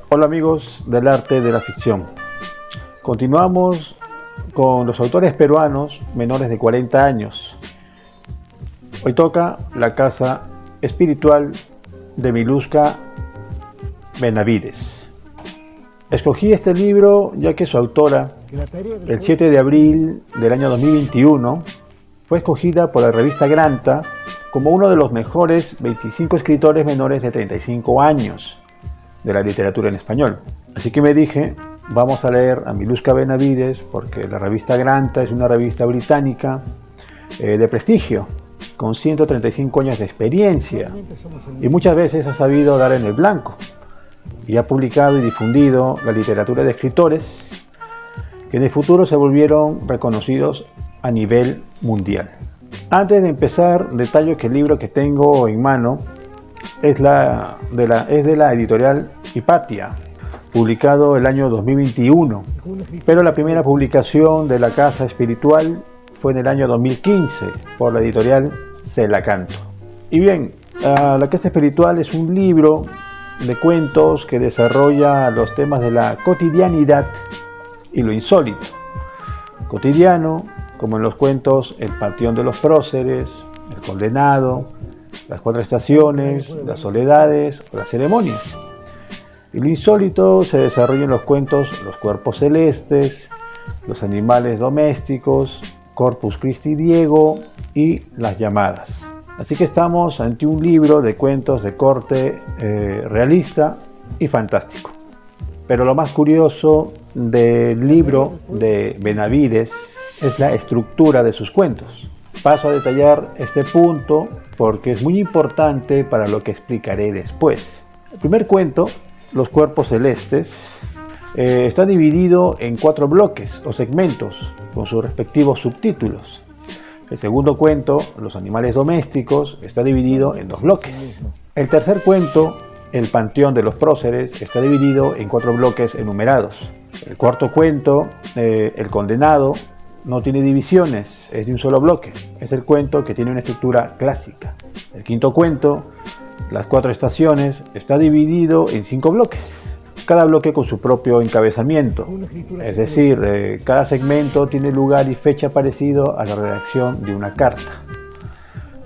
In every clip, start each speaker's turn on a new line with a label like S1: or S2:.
S1: Hola amigos del arte de la ficción. Continuamos con los autores peruanos menores de 40 años. Hoy toca La casa espiritual de Miluska Benavides. Escogí este libro ya que su autora, el 7 de abril del año 2021, fue escogida por la revista Granta como uno de los mejores 25 escritores menores de 35 años de la literatura en español. Así que me dije, vamos a leer a Miluska Benavides porque la revista Granta es una revista británica de prestigio, con 135 años de experiencia y muchas veces ha sabido dar en el blanco y ha publicado y difundido la literatura de escritores que en el futuro se volvieron reconocidos a nivel mundial. Antes de empezar, detallo que el libro que tengo en mano es de la editorial Hipatia, publicado el año 2021, pero la primera publicación de La casa espiritual fue en el año 2015 por la editorial Celacanto. Y bien, La casa espiritual es un libro de cuentos que desarrolla los temas de la cotidianidad y lo insólito. Cotidiano, como en los cuentos El panteón de los próceres, El condenado, Las cuatro estaciones, Las soledades o Las ceremonias. Y lo insólito se desarrolla en los cuentos Los cuerpos celestes, Los animales domésticos, Corpus Christi Diego y Las llamadas. Así que estamos ante un libro de cuentos de corte realista y fantástico. Pero lo más curioso del libro de Benavides es la estructura de sus cuentos. Paso a detallar este punto porque es muy importante para lo que explicaré después. El primer cuento, Los cuerpos celestes, está dividido en 4 bloques o segmentos con sus respectivos subtítulos. El segundo cuento, Los animales domésticos, está dividido en 2 bloques. El tercer cuento, El panteón de los próceres, está dividido en 4 bloques enumerados. El cuarto cuento, El condenado, no tiene divisiones, es de un solo bloque. Es el cuento que tiene una estructura clásica. El quinto cuento, Las cuatro estaciones, está dividido en 5 bloques. Cada bloque con su propio encabezamiento. Es decir, cada segmento tiene lugar y fecha parecido a la redacción de una carta.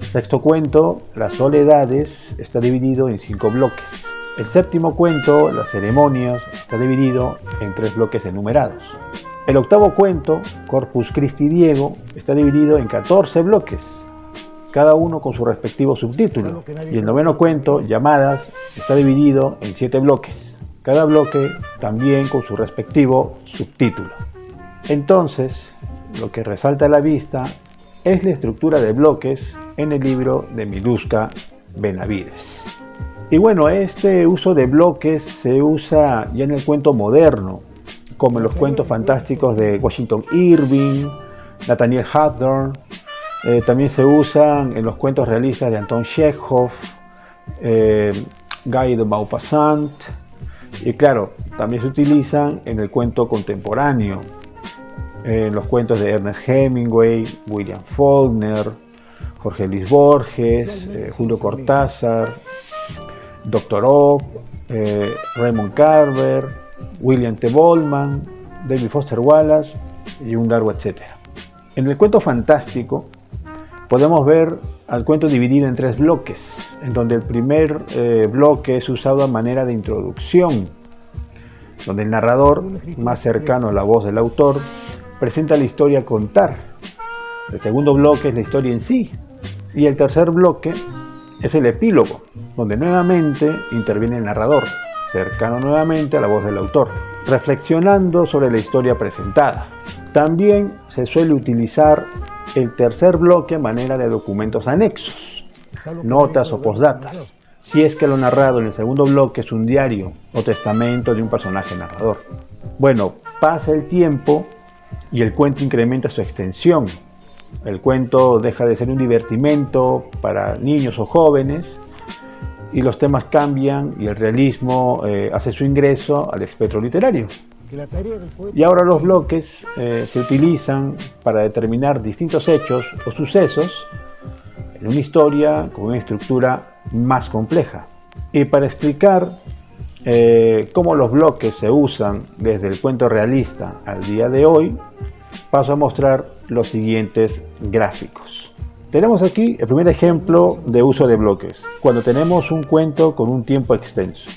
S1: El sexto cuento, Las soledades, está dividido en 5 bloques. El séptimo cuento, Las ceremonias, está dividido en 3 bloques enumerados. El octavo cuento, Corpus Christi Diego, está dividido en 14 bloques, cada uno con su respectivo subtítulo. Y el noveno cuento, Llamadas, está dividido en 7 bloques, cada bloque también con su respectivo subtítulo. Entonces, lo que resalta a la vista es la estructura de bloques en el libro de Miluska Benavides. Y bueno, este uso de bloques se usa ya en el cuento moderno, como en los cuentos fantásticos de Washington Irving, Nathaniel Hawthorne. También se usan en los cuentos realistas de Anton Chekhov, Guy de Maupassant, y claro, también se utilizan en el cuento contemporáneo, en los cuentos de Ernest Hemingway, William Faulkner, Jorge Luis Borges, Julio Cortázar, Dr. O, Raymond Carver, William T. Bolman, David Foster Wallace y un largo etcétera. En el cuento fantástico podemos ver al cuento dividido en 3 bloques, en donde el primer bloque es usado a manera de introducción, donde el narrador, más cercano a la voz del autor, presenta la historia a contar. El segundo bloque es la historia en sí, y el tercer bloque es el epílogo, donde nuevamente interviene el narrador, cercano nuevamente a la voz del autor, reflexionando sobre la historia presentada. También se suele utilizar el tercer bloque a manera de documentos anexos, notas o postdatas, si es que lo narrado en el segundo bloque es un diario o testamento de un personaje narrador. Bueno, pasa el tiempo y el cuento incrementa su extensión. El cuento deja de ser un divertimento para niños o jóvenes y los temas cambian y el realismo hace su ingreso al espectro literario. Y ahora los bloques se utilizan para determinar distintos hechos o sucesos en una historia con una estructura más compleja. Y para explicar cómo los bloques se usan desde el cuento realista al día de hoy, paso a mostrar los siguientes gráficos. Tenemos aquí el primer ejemplo de uso de bloques, cuando tenemos un cuento con un tiempo extenso.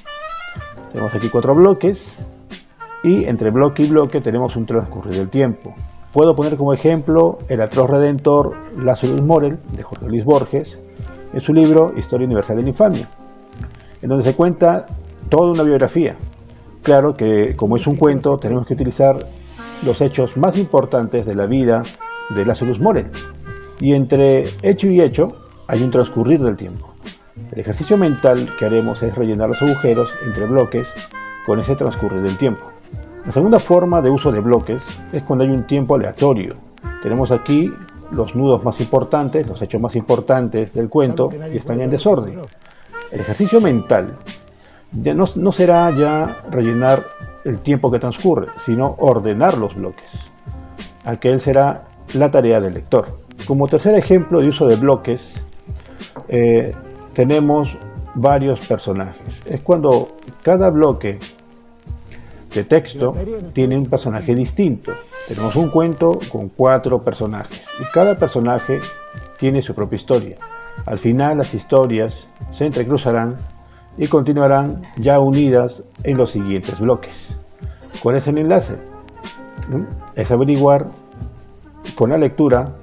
S1: Tenemos aquí 4 bloques y entre bloque y bloque tenemos un transcurrir del tiempo. Puedo poner como ejemplo el atroz redentor Lazarus Morel de Jorge Luis Borges en su libro Historia Universal de la Infamia, en donde se cuenta toda una biografía. Claro que como es un cuento tenemos que utilizar los hechos más importantes de la vida de Lazarus Morel, y entre hecho y hecho hay un transcurrir del tiempo. El ejercicio mental que haremos es rellenar los agujeros entre bloques con ese transcurrir del tiempo. La segunda forma de uso de bloques es cuando hay un tiempo aleatorio. Tenemos aquí los nudos más importantes, los hechos más importantes del cuento, y están en desorden. El ejercicio mental ya no será ya rellenar el tiempo que transcurre, sino ordenar los bloques. Aquel será la tarea del lector. Como tercer ejemplo de uso de bloques, tenemos varios personajes. Es cuando cada bloque de texto tiene un personaje distinto. Tenemos un cuento con 4 personajes y cada personaje tiene su propia historia. Al final las historias se entrecruzarán y continuarán ya unidas en los siguientes bloques. ¿Cuál es el enlace? Es averiguar con la lectura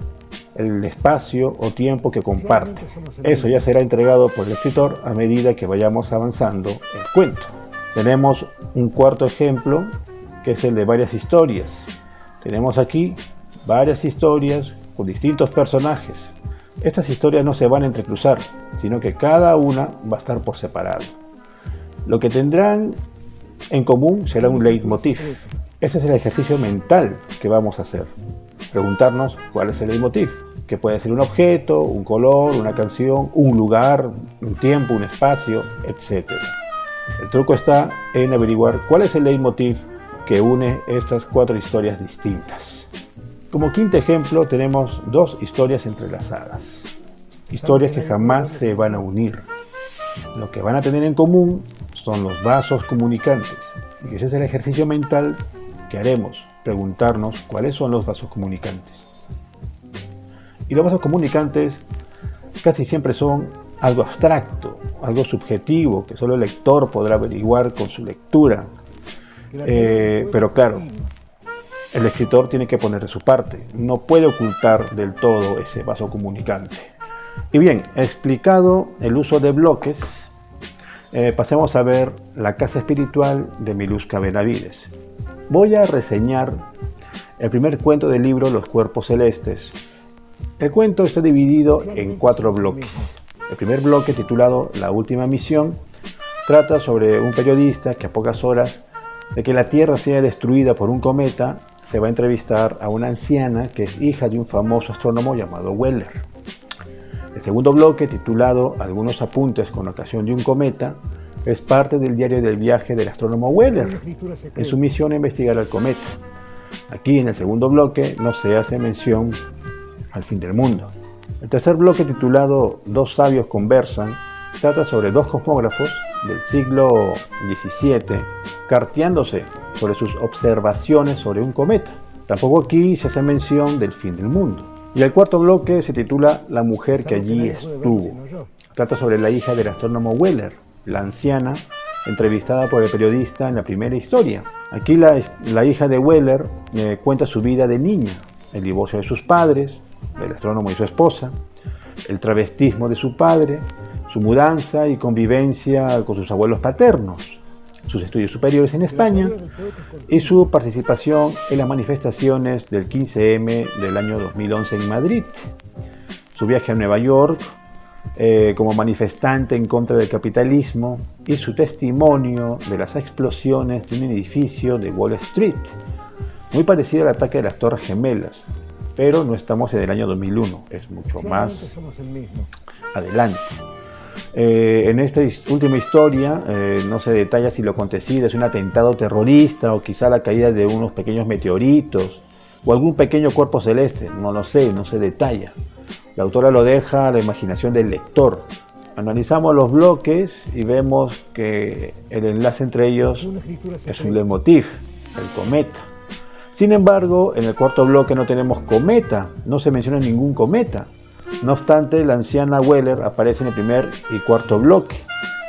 S1: el espacio o tiempo que comparte. Eso ya será entregado por el escritor a medida que vayamos avanzando el cuento. Tenemos un cuarto ejemplo, que es el de varias historias. Tenemos aquí varias historias con distintos personajes. Estas historias no se van a entrecruzar, sino que cada una va a estar por separado. Lo que tendrán en común será un leitmotiv. Este es el ejercicio mental que vamos a hacer. Preguntarnos cuál es el leitmotiv, que puede ser un objeto, un color, una canción, un lugar, un tiempo, un espacio, etc. El truco está en averiguar cuál es el leitmotiv que une estas 4 historias distintas. Como quinto ejemplo tenemos 2 historias entrelazadas. Historias que jamás se van a unir. Lo que van a tener en común son los vasos comunicantes. Y ese es el ejercicio mental que haremos, preguntarnos cuáles son los vasos comunicantes. Y los vasos comunicantes casi siempre son algo abstracto, algo subjetivo, que solo el lector podrá averiguar con su lectura. Pero claro, el escritor tiene que poner de su parte, no puede ocultar del todo ese vaso comunicante. Y bien, explicado el uso de bloques, pasemos a ver La casa espiritual de Miluska Benavides. Voy a reseñar el primer cuento del libro Los cuerpos celestes. El cuento está dividido en 4 bloques. El primer bloque, titulado La última misión, trata sobre un periodista que a pocas horas de que la Tierra sea destruida por un cometa, se va a entrevistar a una anciana que es hija de un famoso astrónomo llamado Weller. El segundo bloque, titulado Algunos apuntes con ocasión de un cometa, es parte del diario del viaje del astrónomo Weller en su misión a investigar el cometa. Aquí en el segundo bloque no se hace mención al fin del mundo. El tercer bloque, titulado Dos sabios conversan, trata sobre 2 cosmógrafos del siglo XVII carteándose sobre sus observaciones sobre un cometa. Tampoco aquí se hace mención del fin del mundo. Y el cuarto bloque se titula La mujer que allí estuvo. Trata sobre la hija del astrónomo Weller, la anciana entrevistada por el periodista en la primera historia. Aquí la hija de Weller cuenta su vida de niña, el divorcio de sus padres, del astrónomo y su esposa, el travestismo de su padre, su mudanza y convivencia con sus abuelos paternos, sus estudios superiores en España y su participación en las manifestaciones del 15M del año 2011 en Madrid, su viaje a Nueva York como manifestante en contra del capitalismo y su testimonio de las explosiones de un edificio de Wall Street, muy parecido al ataque de las Torres Gemelas, pero no estamos en el año 2001, es mucho más adelante. En esta última historia no se detalla si lo acontecido es un atentado terrorista o quizá la caída de unos pequeños meteoritos o algún pequeño cuerpo celeste, no lo sé, no se detalla. La autora lo deja a la imaginación del lector. Analizamos los bloques y vemos que el enlace entre ellos es un leitmotiv, el cometa. Sin embargo, en el cuarto bloque no tenemos cometa, no se menciona ningún cometa. No obstante, la anciana Weller aparece en el primer y cuarto bloque.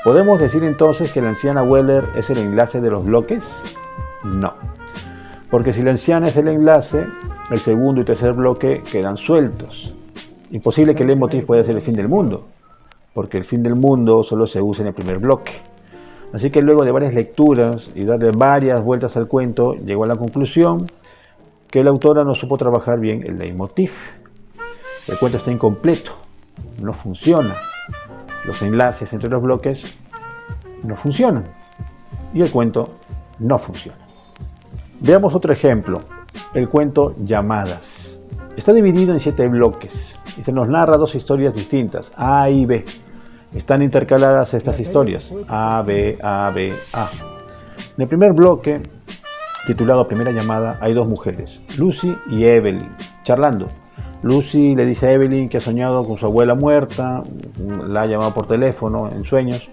S1: ¿Podemos decir entonces que la anciana Weller es el enlace de los bloques? No. Porque si la anciana es el enlace, el segundo y tercer bloque quedan sueltos. Imposible que el leitmotiv pueda ser el fin del mundo, porque el fin del mundo solo se usa en el primer bloque. Así que luego de varias lecturas y darle varias vueltas al cuento, llegó a la conclusión que la autora no supo trabajar bien el leitmotiv. El cuento está incompleto, no funciona. Los enlaces entre los bloques no funcionan y el cuento no funciona. Veamos otro ejemplo, el cuento Llamadas. Está dividido en 7 bloques y se nos narra 2 historias distintas, A y B. Están intercaladas estas historias, A, B, A, B, A. En el primer bloque, titulado Primera Llamada, hay 2 mujeres, Lucy y Evelyn, charlando. Lucy le dice a Evelyn que ha soñado con su abuela muerta, la ha llamado por teléfono en sueños.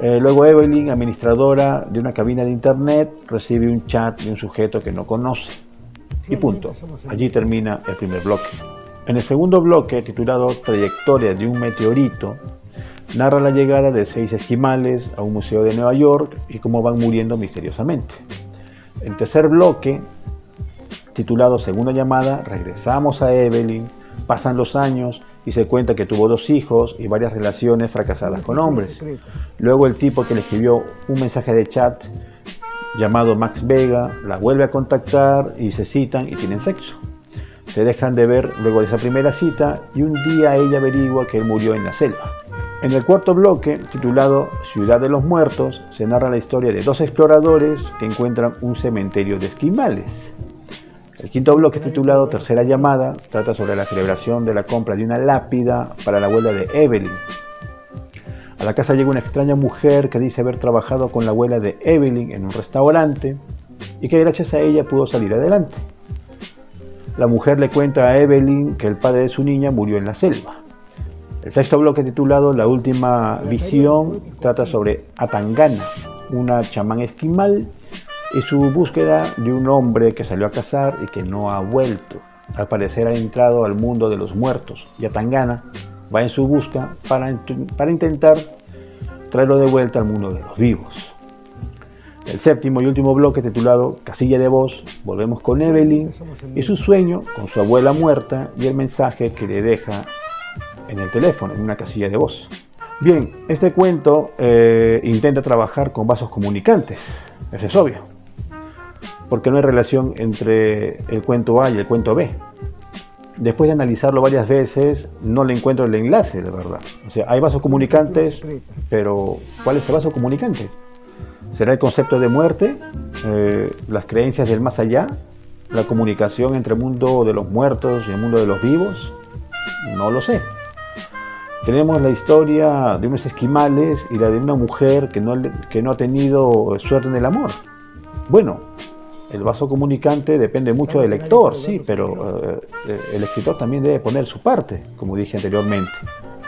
S1: Luego Evelyn, administradora de una cabina de internet, recibe un chat de un sujeto que no conoce. Y punto. Allí termina el primer bloque. En el segundo bloque, titulado Trayectoria de un meteorito, narra la llegada de 6 esquimales a un museo de Nueva York y cómo van muriendo misteriosamente. En el tercer bloque, titulado Segunda Llamada, regresamos a Evelyn, pasan los años y se cuenta que tuvo 2 hijos y varias relaciones fracasadas con hombres. Luego el tipo que le escribió un mensaje de chat llamado Max Vega la vuelve a contactar y se citan y tienen sexo. Se dejan de ver luego de esa primera cita y un día ella averigua que él murió en la selva. En el cuarto bloque, titulado Ciudad de los Muertos, se narra la historia de 2 exploradores que encuentran un cementerio de esquimales. El quinto bloque, titulado Tercera Llamada, trata sobre la celebración de la compra de una lápida para la abuela de Evelyn. A la casa llega una extraña mujer que dice haber trabajado con la abuela de Evelyn en un restaurante y que gracias a ella pudo salir adelante. La mujer le cuenta a Evelyn que el padre de su niña murió en la selva. El sexto bloque, titulado La Última Visión, trata sobre Atangana, una chamán esquimal, y su búsqueda de un hombre que salió a cazar y que no ha vuelto. Al parecer ha entrado al mundo de los muertos y Atangana va en su busca para intentar traerlo de vuelta al mundo de los vivos. El séptimo y último bloque, titulado Casilla de voz, volvemos con Evelyn y su sueño con su abuela muerta y el mensaje que le deja en el teléfono, en una casilla de voz. Bien, este cuento intenta trabajar con vasos comunicantes, eso es obvio, porque no hay relación entre el cuento A y el cuento B. Después de analizarlo varias veces, no le encuentro el enlace, de verdad. O sea, hay vasos comunicantes, pero ¿cuál es el vaso comunicante? ¿Será el concepto de muerte? ¿Las creencias del más allá? ¿La comunicación entre el mundo de los muertos y el mundo de los vivos? No lo sé. Tenemos la historia de unos esquimales y la de una mujer que no ha tenido suerte en el amor. Bueno, el vaso comunicante depende mucho del lector, sí, pero el escritor también debe poner su parte, como dije anteriormente.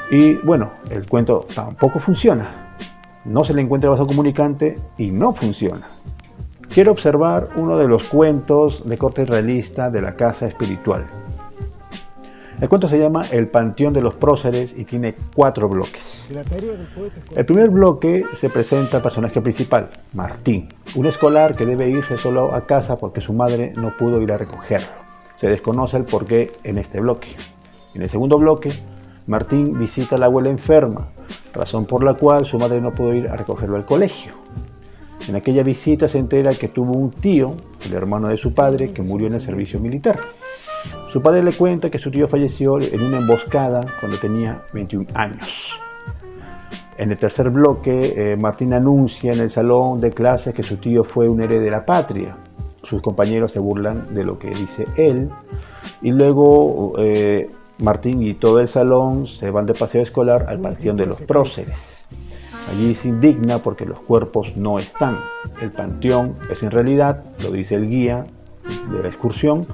S1: Y bueno, el cuento tampoco funciona. No se le encuentra el vaso comunicante y no funciona. Quiero observar uno de los cuentos de corte realista de la casa espiritual. El cuento se llama El Panteón de los Próceres y tiene 4 bloques. El primer bloque se presenta al personaje principal, Martín, un escolar que debe irse solo a casa porque su madre no pudo ir a recogerlo. Se desconoce el porqué en este bloque. En el segundo bloque, Martín visita a la abuela enferma, razón por la cual su madre no pudo ir a recogerlo al colegio. En aquella visita se entera que tuvo un tío, el hermano de su padre, que murió en el servicio militar. Su padre le cuenta que su tío falleció en una emboscada cuando tenía 21 años. En el tercer bloque, Martín anuncia en el salón de clases que su tío fue un héroe de la patria. Sus compañeros se burlan de lo que dice él. Y luego Martín y todo el salón se van de paseo escolar al panteón de los próceres. Allí se indigna porque los cuerpos no están. El panteón es en realidad, lo dice el guía de la excursión,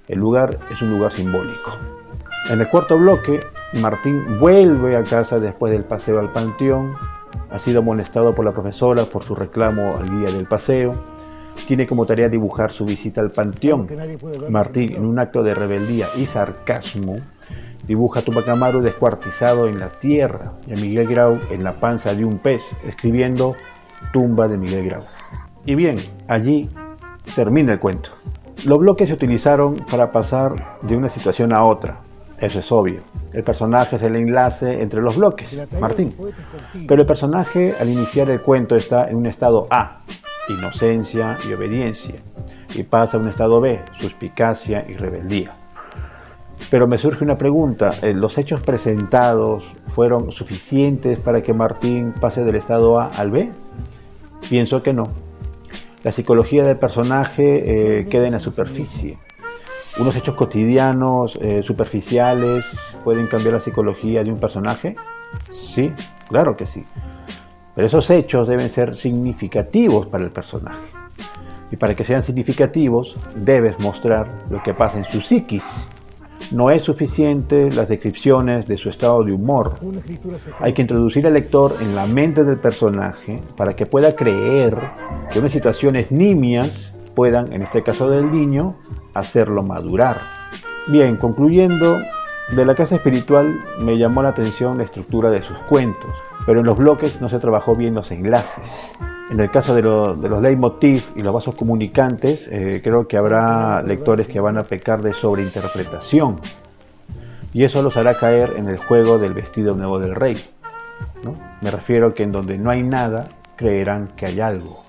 S1: el lugar es un lugar simbólico. En el cuarto bloque, Martín vuelve a casa después del paseo al panteón. Ha sido amonestado por la profesora por su reclamo al guía del paseo. Tiene como tarea dibujar su visita al panteón. Martín, en un acto de rebeldía y sarcasmo, dibuja a Tupac Amaru descuartizado en la tierra y a Miguel Grau en la panza de un pez, escribiendo tumba de Miguel Grau. Y bien, allí termina el cuento. Los bloques se utilizaron para pasar de una situación a otra. Eso es obvio. El personaje es el enlace entre los bloques, Martín. Pero el personaje al iniciar el cuento está en un estado A, inocencia y obediencia, y pasa a un estado B, suspicacia y rebeldía. Pero me surge una pregunta, ¿los hechos presentados fueron suficientes para que Martín pase del estado A al B? Pienso que no. La psicología del personaje queda en la superficie. ¿Unos hechos cotidianos, superficiales, pueden cambiar la psicología de un personaje? Sí, claro que sí. Pero esos hechos deben ser significativos para el personaje. Y para que sean significativos, debes mostrar lo que pasa en su psiquis. No es suficiente las descripciones de su estado de humor. Hay que introducir al lector en la mente del personaje para que pueda creer que unas situaciones nimias puedan, en este caso del niño, hacerlo madurar. Bien, concluyendo, de La Casa Espiritual me llamó la atención la estructura de sus cuentos, pero en los bloques no se trabajó bien los enlaces. En el caso de los leitmotiv y los vasos comunicantes, creo que habrá lectores que van a pecar de sobreinterpretación, y eso los hará caer en el juego del vestido nuevo del rey, ¿no? Me refiero a que en donde no hay nada, creerán que hay algo.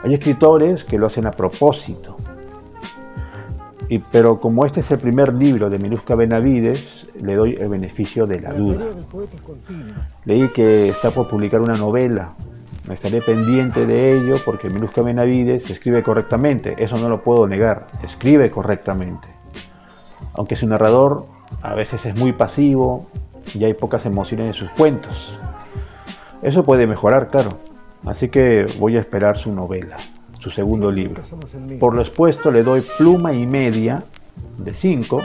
S1: Hay escritores que lo hacen a propósito, pero como este es el primer libro de Miluska Benavides, le doy el beneficio de la duda. Leí que está por publicar una novela. Estaré pendiente de ello porque Miluska Benavides escribe correctamente, eso no lo puedo negar, escribe correctamente. Aunque su narrador a veces es muy pasivo y hay pocas emociones en sus cuentos. Eso puede mejorar, claro. Así que voy a esperar su novela, su segundo libro. Por lo expuesto le doy pluma y media de 5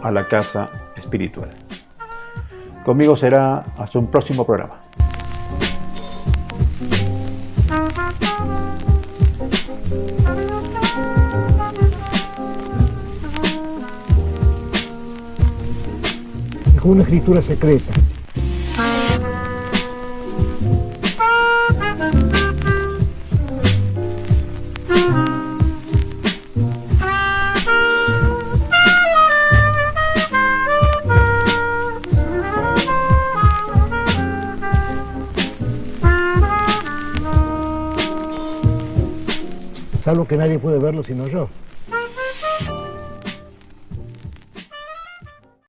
S1: a La Casa Espiritual. Conmigo será hasta un próximo programa.
S2: Es una escritura secreta. Es algo que nadie puede verlo sino yo.